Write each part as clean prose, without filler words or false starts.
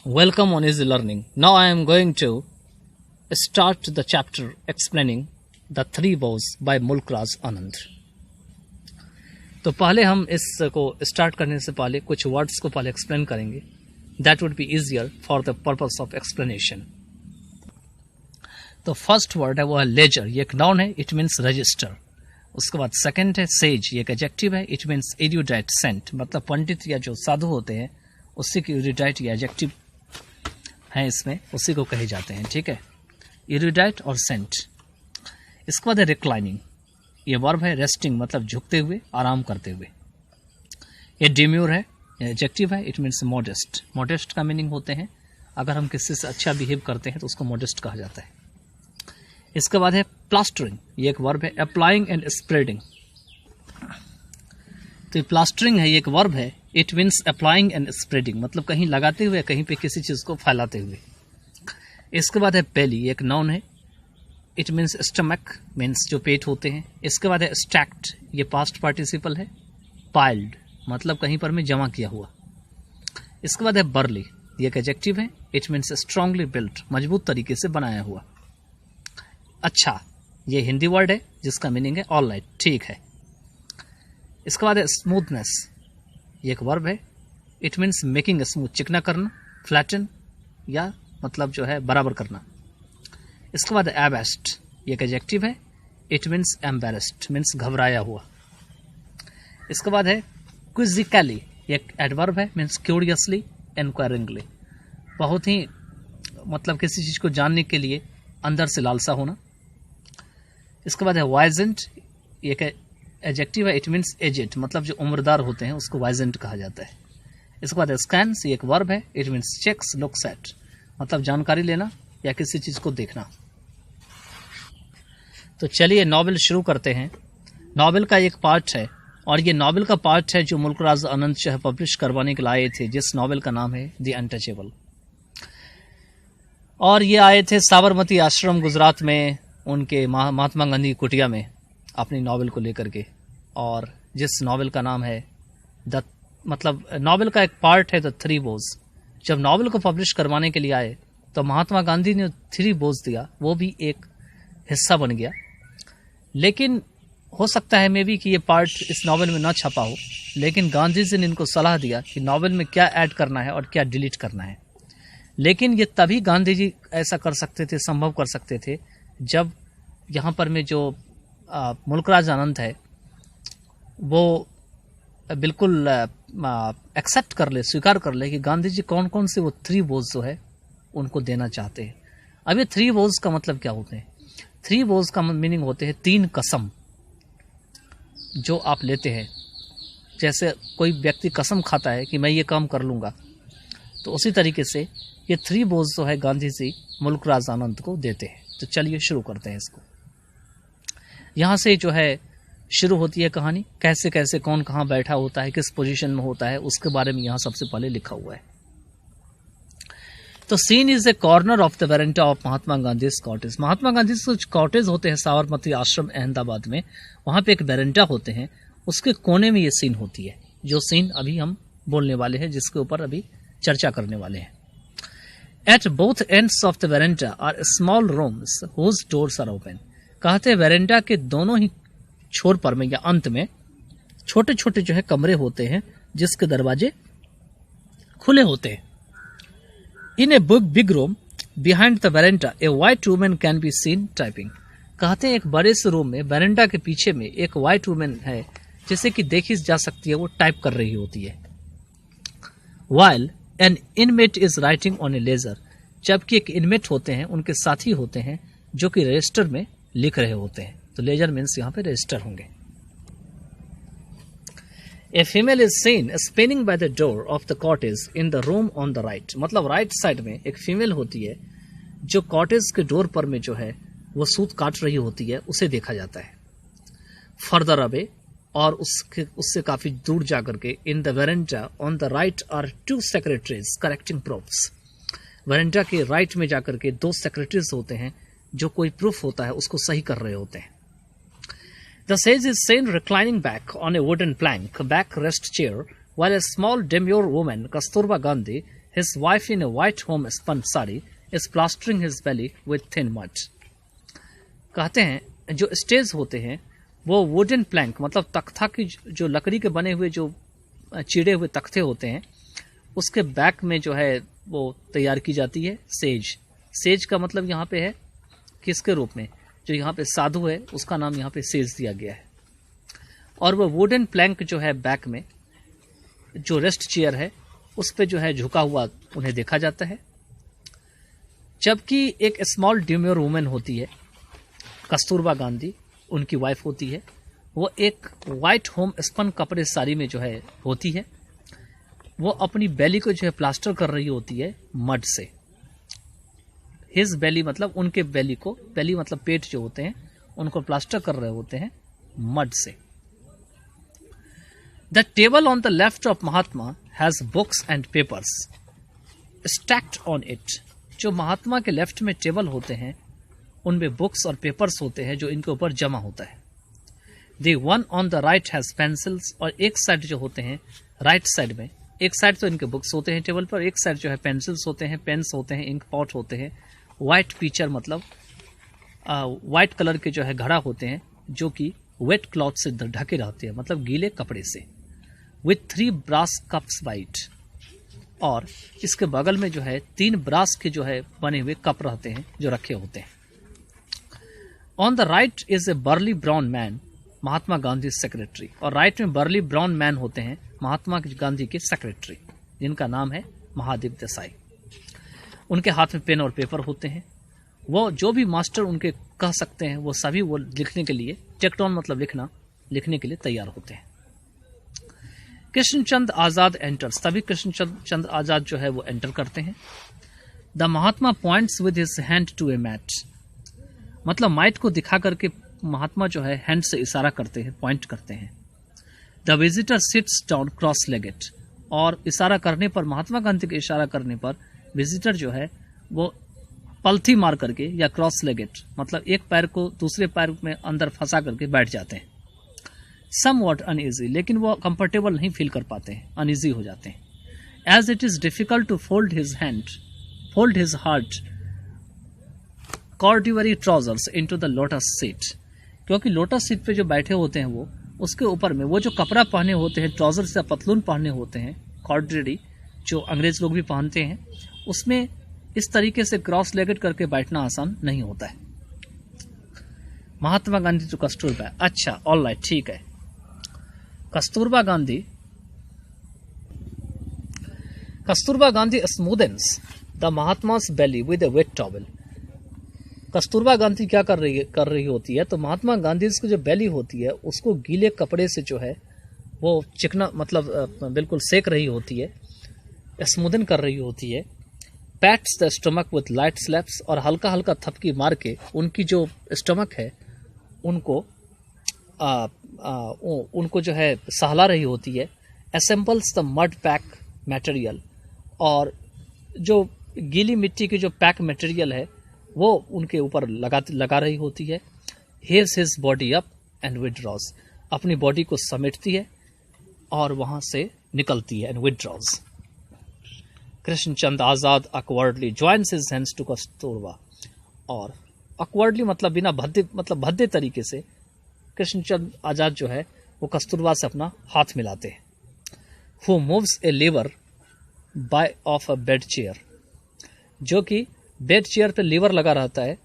Welcome on Easy Learning. Now I am going to start the chapter explaining the three vows by Mulkraj Anand. तो पहले हम इसको start करने से पहले कुछ वर्ड्स को पहले एक्सप्लेन करेंगे. That would be easier for the purpose of explanation. तो फर्स्ट वर्ड है वो है लेजर. ये एक नाउन है, इट मीन्स रजिस्टर. उसके बाद सेकंड है सेज. ये एक एडजेक्टिव है, इट मीन्स एरुडाइट सेंट. मतलब पंडित या जो साधु होते हैं उसी की एरुडाइट या एडजेक्टिव है, इसमें उसी को कहे जाते हैं. ठीक है, एरुडाइट और सेंट. इसके बाद है रिक्लाइनिंग. ये वर्ब है. रेस्टिंग मतलब झुकते हुए, आराम करते हुए. ये डिम्यूर है, एडजेक्टिव है, इट मीन्स मॉडेस्ट. मॉडेस्ट का मीनिंग होते हैं अगर हम किसी से अच्छा बिहेव करते हैं तो उसको मॉडेस्ट कहा जाता है. इसके बाद है प्लास्टरिंग. ये एक वर्ब है. Applying and spreading. तो ये प्लास्टरिंग है, ये एक वर्ब है. It means applying and spreading मतलब कहीं लगाते हुए, कहीं पे किसी चीज को फैलाते हुए. इसके बाद है बेली. ये एक नाउन है, इट मीन्स स्टमक मीन्स जो पेट होते हैं. इसके बाद है स्टैक्ड. ये पास्ट पार्टिसिपल है. पाइल्ड मतलब कहीं पर में जमा किया हुआ. इसके बाद है बर्ली. ये एक एडजेक्टिव है, इट मीन्स स्ट्रांगली बिल्ट मजबूत तरीके से बनाया हुआ. अच्छा, ये हिंदी वर्ड है जिसका मीनिंग है ऑल राइट, ठीक है. इसके बाद है स्मूथनेस. ये एक वर्ब है, इट मीन्स मेकिंग स्मूथ चिकना करना, फ्लैटन या मतलब जो है बराबर करना. इसके बाद है एबेस्ट. ये एक एडजेक्टिव है, इट मीन्स एम्बेरेस्ड मीन्स घबराया हुआ. इसके बाद है क्विजिकली. ये एक एडवर्ब है, मीन्स क्यूरियसली, इंक्वायरिंगली. बहुत ही मतलब किसी चीज को जानने के लिए अंदर से लालसा होना. इसके बाद है वाइजेंट. ये एक एडजेक्टिव है, इट मीन्स एजेड मतलब जो उम्रदार होते हैं उसको वाइजेंट कहा जाता है. इसके बाद है स्कैन्स. ये एक वर्ब है, it means checks looks at मतलब जानकारी लेना या किसी चीज को देखना. तो चलिए नॉवेल शुरू करते हैं. नॉवेल का एक पार्ट है और ये नॉवेल का पार्ट है जो मुल्कराज आनंद जो है पब्लिश करवाने के लिए आए थे, जिस नॉवेल का नाम है द अनटचेबल. और ये आए थे साबरमती आश्रम गुजरात में, उनके महात्मा गांधी कुटिया में अपनी नॉवेल को लेकर के. और जिस नॉवेल का नाम है द मतलब नॉवेल का एक पार्ट है द थ्री वोज. जब नॉवेल को पब्लिश करवाने के लिए आए तो महात्मा गांधी ने थ्री वोज दिया, वो भी एक हिस्सा बन गया. लेकिन हो सकता है मे बी कि ये पार्ट इस नॉवेल में ना छपा हो, लेकिन गांधी जी ने इनको सलाह दिया कि नॉवेल में क्या ऐड करना है और क्या डिलीट करना है. लेकिन ये तभी गांधी जी ऐसा कर सकते थे, संभव कर सकते थे, जब यहाँ पर में जो मुल्कराज आनंद है वो बिल्कुल एक्सेप्ट कर ले, स्वीकार कर ले कि गांधी जी कौन कौन से वो थ्री वोज जो है उनको देना चाहते हैं. अब ये थ्री वोज का मतलब क्या होते हैं? थ्री वोज का मीनिंग होते हैं तीन कसम जो आप लेते हैं. जैसे कोई व्यक्ति कसम खाता है कि मैं ये काम कर लूँगा, तो उसी तरीके से ये थ्री वोज जो है गांधी जी मुल्कराज आनंद को देते हैं. तो चलिए शुरू करते हैं इसको. यहाँ से जो है शुरू होती है कहानी. कैसे कैसे कौन कहाँ बैठा होता है, किस पोजीशन में होता है, उसके बारे में यहाँ सबसे पहले लिखा हुआ है. तो scene is a corner of the verandah of Mahatma Gandhi cottage. Mahatma Gandhi कुछ कॉटेज होते हैं साबरमती आश्रम अहमदाबाद में, वहां पे एक वेरेंटा होते हैं, उसके कोने में ये सीन होती है. जो सीन अभी हम बोलने वाले हैं, जिसके ऊपर अभी चर्चा करने वाले हैं. At both ends of the verandah are small rooms whose doors are open. कहते हैं वेरेंटा के दोनों ही छोर पर में या अंत में छोटे छोटे जो है कमरे होते हैं जिसके दरवाजे खुले होते हैं. In a big room behind the verandah a white woman can be seen typing. कहते हैं एक बड़े से रूम में वेरेंटा के पीछे में एक व्हाइट वुमन है जिसे कि देखी जा सकती है, वो टाइप कर रही होती है. While an inmate is writing on a ledger. जबकि एक इनमेट होते हैं, उनके साथी होते हैं जो कि रजिस्टर में लिख रहे होते हैं. तो लेजर मीन्स यहाँ पे रजिस्टर होंगे. A female is seen spinning by the door of the cottage in the room on the right. मतलब राइट साइड में एक फीमेल होती है जो कॉटेज के डोर पर में जो है वो सूत काट रही होती है, उसे देखा जाता है. फर्दर अवे और उससे काफी दूर जाकर के in the verandah on the right are two secretaries correcting proofs. Verandah के राइट में जाकर के दो सेक्रेटरीज होते हैं जो कोई प्रूफ होता है उसको सही कर रहे होते हैं. The sage is seen reclining back on a wooden plank backrest chair, while a small demure woman, Kasturba Gandhi, His wife in a white homespun sari is plastering his belly with thin mud. कहते हैं जो stage होते हैं वो wooden plank मतलब तख्ता की जो लकड़ी के बने हुए जो चिड़े हुए तख्ते होते हैं उसके बैक में जो है वो तैयार की जाती है सेज। सेज का मतलब यहाँ पे है किसके रूप में, जो यहाँ पे साधु है उसका नाम यहाँ पे सेज दिया गया है। और वो वुडन प्लैंक जो है बैक में जो रेस्ट चेयर है उस पे जो है झुका हुआ उन्हें देखा जाता है। जबकि एक स्मॉल ड्यूम्योर वुमेन होती है, कस्तूरबा गांधी उनकी वाइफ होती है, वो एक वाइट होम स्पन कपड़े साड़ी में जो है होती है। वो अपनी बेली को जो है प्लास्टर कर रही होती है मड से। हिज बेली मतलब उनके बेली को, बेली मतलब पेट जो होते हैं उनको प्लास्टर कर रहे होते हैं मड से। The table on the left of Mahatma has books and papers stacked on it. जो महात्मा के लेफ्ट में टेबल होते हैं उनमें बुक्स और पेपर्स होते हैं जो इनके ऊपर जमा होता है। The one on the right has pencils, और एक साइड जो होते हैं राइट साइड में, एक साइड तो इनके बुक्स होते हैं टेबल पर, एक साइड जो है पेंसिल्स होते हैं, पेन्स होते हैं, इंक पॉट होते हैं। व्हाइट पिक्चर मतलब व्हाइट कलर के जो है घड़ा होते हैं जो कि वेट क्लॉथ से ढके रहते हैं मतलब गीले कपड़े से। विथ 3 ब्रास कप्स वाइट, और इसके बगल में जो है 3 ब्रास के जो है बने हुए कप रहते हैं जो रखे होते हैं। On the right is a barley brown man, Mahatma Gandhi secretary, और राइट में बर्ली ब्राउन मैन होते हैं महात्मा गांधी के सेक्रेटरी जिनका नाम है महादेव देसाई। उनके हाथ में पेन और पेपर होते हैं। वो जो भी मास्टर उनके कह सकते हैं वो सभी वो लिखने के लिए, टेक्टोन मतलब लिखना, लिखने के लिए तैयार होते हैं। कृष्णचंद आजाद एंटर्स, तभी कृष्णचंद आजाद जो है वो एंटर करते हैं। The Mahatma points with his hand to a mat, मतलब माइट को दिखा करके महात्मा जो है हैंड से इशारा करते हैं, पॉइंट करते हैं। The visitor seats down cross legged, और इशारा करने पर, महात्मा गांधी के इशारा करने पर विजिटर जो है वो पलथी मार करके या क्रॉस लेगेड मतलब एक पैर को दूसरे पैर में अंदर फंसा करके बैठ जाते हैं। समवॉट अनईजी, लेकिन वो कंफर्टेबल नहीं फील कर पाते हैं, अनईजी हो जाते हैं। As it is difficult to fold his hand, fold his heart corduroy trousers into the lotus seat, क्योंकि लोटस सीट पे जो बैठे होते हैं वो उसके ऊपर में वो जो कपड़ा पहने होते हैं, ट्राउजर्स या पतलून पहने होते हैं, कॉर्डिवरी जो अंग्रेज लोग भी पहनते हैं, उसमें इस तरीके से क्रॉस लेगेड करके बैठना आसान नहीं होता है। महात्मा गांधी तो कस्तूरबा, अच्छा ऑल राइट ठीक है। Kasturba Gandhi smoothens the Mahatma's belly with a wet towel। Kasturba Gandhi क्या कर रही होती है, तो महात्मा गांधी की जो बेली होती है उसको गीले कपड़े से जो है वो चिकना मतलब बिल्कुल सेक रही होती है, स्मूदन कर रही होती है। Pets the stomach with light slaps, और हल्का हल्का थपकी मार के उनकी जो स्टमक है उनको जो है सहला रही होती है। Assembles the mud pack material, और जो गीली मिट्टी की जो पैक मटेरियल है वो उनके ऊपर लगा रही होती है। Heaves his body up and withdraws, अपनी बॉडी को समेटती है और वहां से निकलती है, and withdraws. Krishnachand Azad awkwardly joins his hands to Kasturba, और अकवर्डली मतलब बिना भद्दे तरीके से कृष्णचंद आजाद जो है वो कस्तूरबा से अपना हाथ मिलाते हैं। Who moves a lever by of a bed chair, जो कि बेड चेयर पे लीवर लगा रहता है,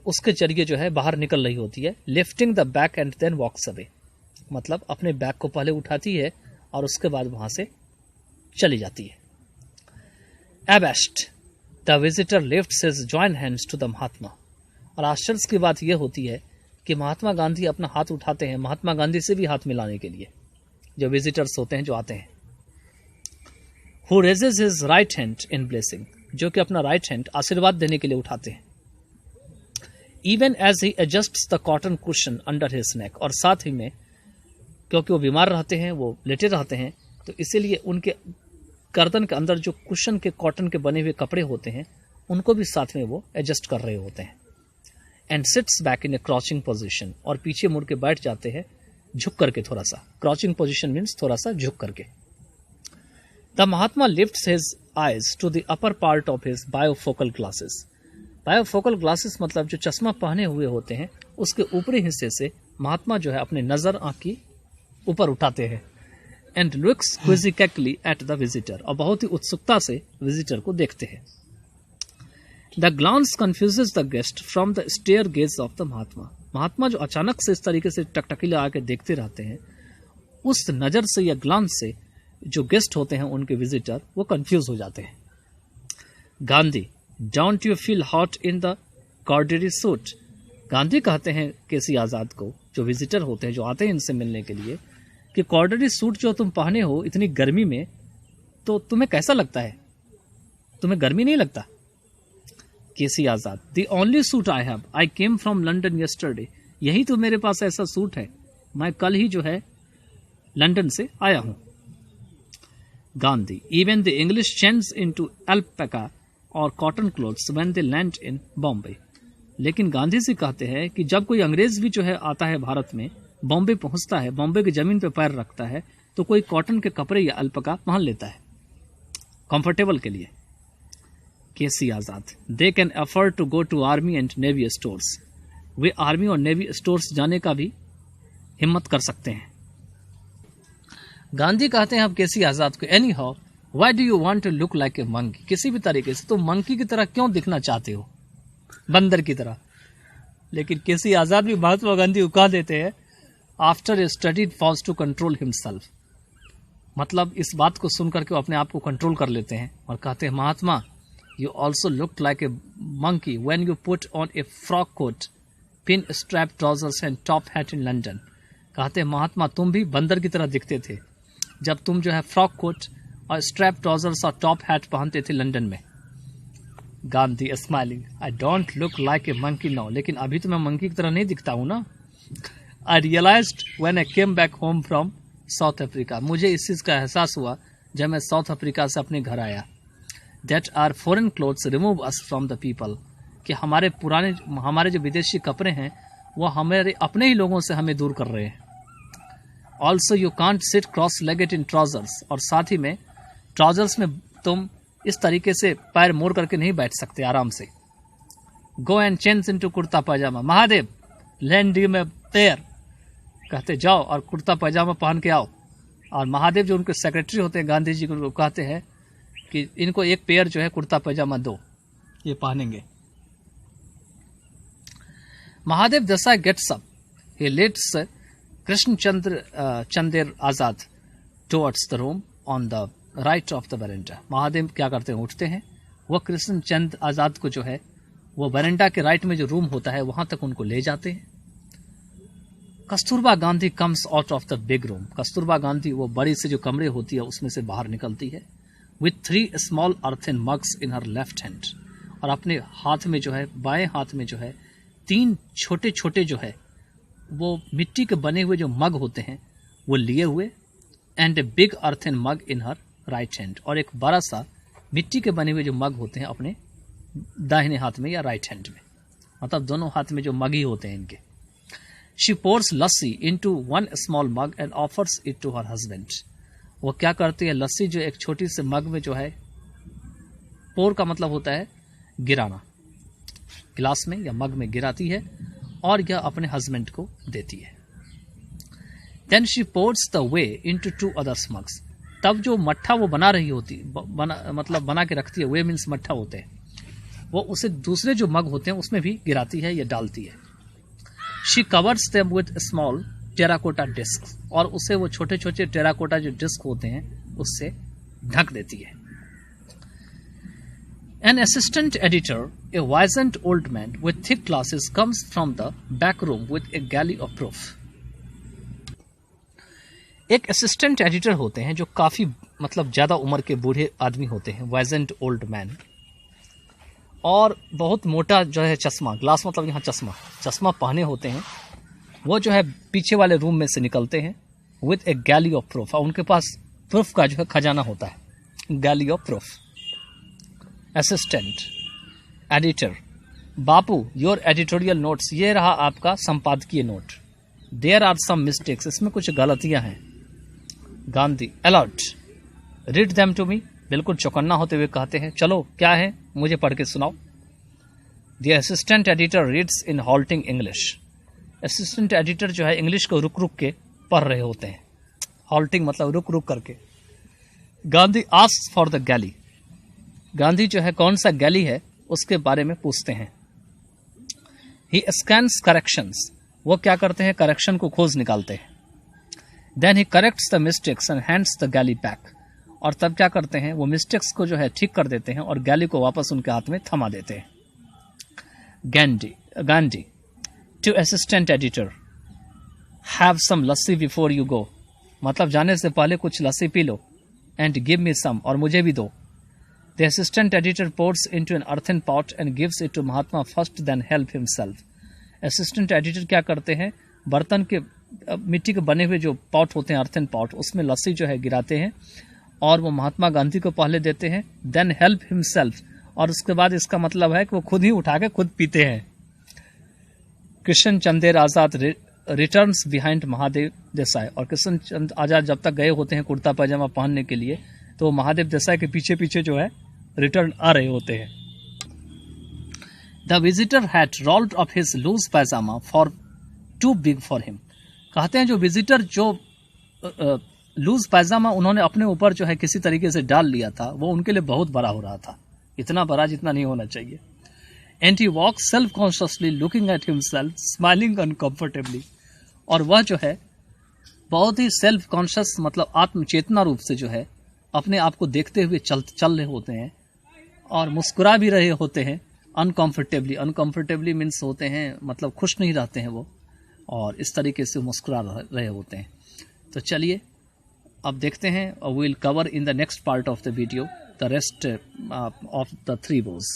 उसके जरिए जो है बाहर निकल रही होती है। Lifting the back and then walks away, मतलब अपने बैक को पहले उठाती है और उसके बाद वहां से चली जाती है। Abashed the visitor lifts his joint hands to the Mahatma, और आश्चर्य की बात यह होती है कि महात्मा गांधी अपना हाथ उठाते हैं महात्मा गांधी से भी हाथ मिलाने के लिए, जो विजिटर्स होते हैं जो आते हैं। Who raises his right hand in blessing, जो कि अपना राइट हैंड आशीर्वाद देने के लिए उठाते हैं। Even as he adjusts the cotton cushion under his neck, और साथ ही में क्योंकि वो बीमार रहते हैं, वो लेटे रहते हैं, तो इसीलिए उनके गर्दन के अंदर जो कुशन के कॉटन के बने हुए कपड़े होते हैं उनको भी साथ में वो एडजस्ट कर रहे होते हैं। And seats back in A crouching position, और पीछे मुड़ के बैठ जाते हैं झुक करके, थोड़ा सा क्रॉचिंग पोजिशन मीन्स थोड़ा सा झुक करके। The Mahatma lifts his eyes to the upper part of his bifocal glasses. बायोफोकल glasses मतलब जो चश्मा पहने हुए होते हैं उसके ऊपरी हिस्से से महात्मा जो है अपने नजर आंख की ऊपर उठाते हैं and looks quizzically at the visitor, और बहुत ही उत्सुकता से विजिटर को देखते हैं. The glance confuses the guest from the stare gaze of the Mahatma. Mahatma जो अचानक से इस तरीके से टकटकी लगा के देखते रहते हैं, उस नजर से या ग्लांस से जो गेस्ट होते हैं उनके विजिटर वो कंफ्यूज हो जाते हैं. Gandhi, don't you feel hot in the corduroy suit. Gandhi कहते हैं केसी आजाद को, जो विजिटर होते हैं जो आते हैं इनसे मिलने के लिए, कि कॉर्डरी सूट जो तुम पहने हो इतनी गर्मी में, तो तुम्हें कैसा लगता है, तुम्हें गर्मी नहीं लगता. KC Azad, the only suit I have, I came from London yesterday. यही तो मेरे पास ऐसा सूट है, मैं कल ही जो है लंदन से आया हूं. Gandhi, even the English change into alpaca और cotton clothes when they land in Bombay. लेकिन गांधी जी कहते हैं कि जब कोई अंग्रेज भी जो है आता है भारत में, बॉम्बे पहुंचता है, बॉम्बे की जमीन पे पैर रखता है, तो कोई कॉटन के कपड़े या अल्पाका पहन लेता है कंफर्टेबल के लिए. KC Azad, they can afford to go to army and navy stores. वे आर्मी और नेवी स्टोर्स जाने का भी हिम्मत कर सकते हैं. गांधी कहते हैं अब केसी आजाद को, anyhow why do you want to look like a monkey. किसी भी तरीके से तुम मंकी की तरह क्यों दिखना चाहते हो, बंदर की तरह. लेकिन केसी आजाद भी महात्मा गांधी को कह देते हैं, after a studied falls to control himself. मतलब इस बात को सुनकर के वो अपने आप को कंट्रोल कर लेते हैं और कहते हैं, Mahatma you also look like a monkey when you put on a frock coat, pin strap trousers and top hat in London. कहते हैं महात्मा तुम भी बंदर की तरह दिखते थे जब तुम जो है फ्रॉक कोट और स्ट्रैप ट्राउजर्स और टॉप हैट पहनते थे लंदन में. Gandhi smiling, I don't look like a monkey now. लेकिन अभी तो मैं मंकी की तरह नहीं दिखता हूं ना. I realised when I came back home from South Africa. मुझे इस चीज का एहसास हुआ जब मैं साउथ अफ्रीका से अपने घर आया. That are foreign clothes remove us from the people. कि हमारे जो विदेशी कपड़े हैं वो हमारे अपने ही लोगों से हमें दूर कर रहे हैं. Also you can't sit cross legged in trousers. और साथ ही में ट्राउजर्स में तुम इस तरीके से पैर मोड़ करके नहीं बैठ सकते आराम से. Go and change into kurta pyjama. Mahadev, land you में पेयर. कहते जाओ और कुर्ता पैजामा पहन के आओ. और महादेव जो उनके सेक्रेटरी होते हैं गांधी जी को कहते हैं कि इनको एक पेयर जो है कुर्ता पैजामा दो, ये पहनेंगे. Mahadev Desai gets up, he leads Krishna Chandra Azad towards the room on the right of the verandah. Mahadev क्या करते हैं, उठते हैं, वह कृष्ण चंद्र आजाद को जो है वो वेरेंडा के राइट में जो रूम होता है वहां तक उनको ले जाते हैं. Kasturba Gandhi comes out of the big room. Kasturba Gandhi वो बड़ी से जो कमरे होती है उसमें से बाहर निकलती है. With 3 small earthen mugs in her left hand. और अपने हाथ में जो है, बाएं हाथ में जो है 3 छोटे छोटे जो है वो मिट्टी के बने हुए जो मग होते हैं वो लिए हुए. And a big earthen mug in her right hand. और एक बड़ा सा मिट्टी के बने हुए जो मग होते हैं अपने दाहिने हाथ में या राइट हैंड में, मतलब दोनों हाथ में जो मग ही होते हैं इनके. She pours lassi into 1 small mug and offers it to her husband. वो क्या करती है, लस्सी जो एक छोटी से मग में जो है, पोर का मतलब होता है गिराना, गिलास में या मग में गिराती है और यह अपने हस्बैंड को देती है. Then she pours the whey into 2 other mugs. तब जो मट्ठा वो बना रही होती, मतलब बना के रखती है, वे मीन्स मट्ठा होते हैं, वो उसे दूसरे जो मग होते हैं उसमें भी गिराती है या डालती है. She covers them with small terracotta disc. और उसे वो छोटे छोटे टेराकोटा जो डिस्क होते हैं उससे ढक देती है. An assistant editor, a wizened old man with thick glasses, comes from the back room with a galley of proof. एक असिस्टेंट एडिटर होते हैं जो काफी मतलब ज्यादा उम्र के बूढ़े आदमी होते हैं, वाइजेंट ओल्ड मैन, और बहुत मोटा जो है चश्मा, ग्लास मतलब यहाँ चश्मा पहने होते हैं. वो जो है पीछे वाले रूम में से निकलते हैं with a galley of proof. और उनके पास प्रूफ का जो है खजाना होता है, galley of proof. Assistant editor, Bapu your editorial notes. ये रहा आपका संपादकीय note. There are some mistakes. इसमें कुछ गलतियां हैं. Gandhi, alert, read them to me, बिल्कुल चौकन्ना होते हुए कहते हैं, चलो क्या है मुझे पढ़ के सुनाओ। The assistant editor reads in halting English. Assistant editor जो है इंग्लिश को रुक रुक के पढ़ रहे होते हैं। हॉल्टिंग मतलब रुक रुक करके। गांधी आस्क्स फॉर द गैली। गांधी जो है कौन सा गैली है उसके बारे में पूछते हैं। ही स्कैन्स करेक्शंस, वो क्या करते हैं, करेक्शन को खोज निकालते हैं। Then he corrects the mistakes and hands the galley back, और तब क्या करते हैं, वो मिस्टेक्स को जो है ठीक कर देते हैं और गैली को वापस उनके हाथ में थमा देते हैं। Gandhi to assistant editor, have some lassi before you go, मतलब जाने से पहले कुछ लस्सी पी लो। एंड गिव मी सम, और मुझे भी दो। The assistant editor pours into an earthen pot and gives it to Mahatma first, then help himself. Assistant editor क्या करते हैं, बर्तन के मिट्टी के बने हुए जो पॉट होते हैं, अर्थन पॉट, उसमें लस्सी जो है गिराते हैं और वो महात्मा गांधी को पहले देते हैं। देन हेल्प हिमसेल्फ, और उसके बाद इसका मतलब है कि वो खुद ही उठा के खुद पीते हैं। कृष्ण चंदेर आजाद रिटर्न्स बिहाइंड महादेव देसाई, और कृष्ण चंद आजाद जब तक गए होते हैं कुर्ता पैजामा पहनने के लिए, तो महादेव देसाई के पीछे पीछे जो है रिटर्न आ रहे होते हैं। The visitor had rolled up his loose pyjama for too big for him. कहते हैं जो विजिटर जो लूज पैजामा उन्होंने अपने ऊपर जो है किसी तरीके से डाल लिया था, वो उनके लिए बहुत बड़ा हो रहा था, इतना बड़ा जितना नहीं होना चाहिए। And he walk self consciously looking at himself smiling uncomfortably, और वह जो है बहुत ही सेल्फ कॉन्शियस मतलब आत्मचेतना रूप से जो है अपने आप को देखते हुए चल रहे होते हैं और मुस्कुरा भी रहे होते हैं। अनकंफर्टेबली मीन्स होते हैं मतलब खुश नहीं रहते हैं वो, और इस तरीके से मुस्कुरा रहे होते हैं। तो चलिए अब देखते हैं, we will cover in the next part of the video the rest of the 3 woes।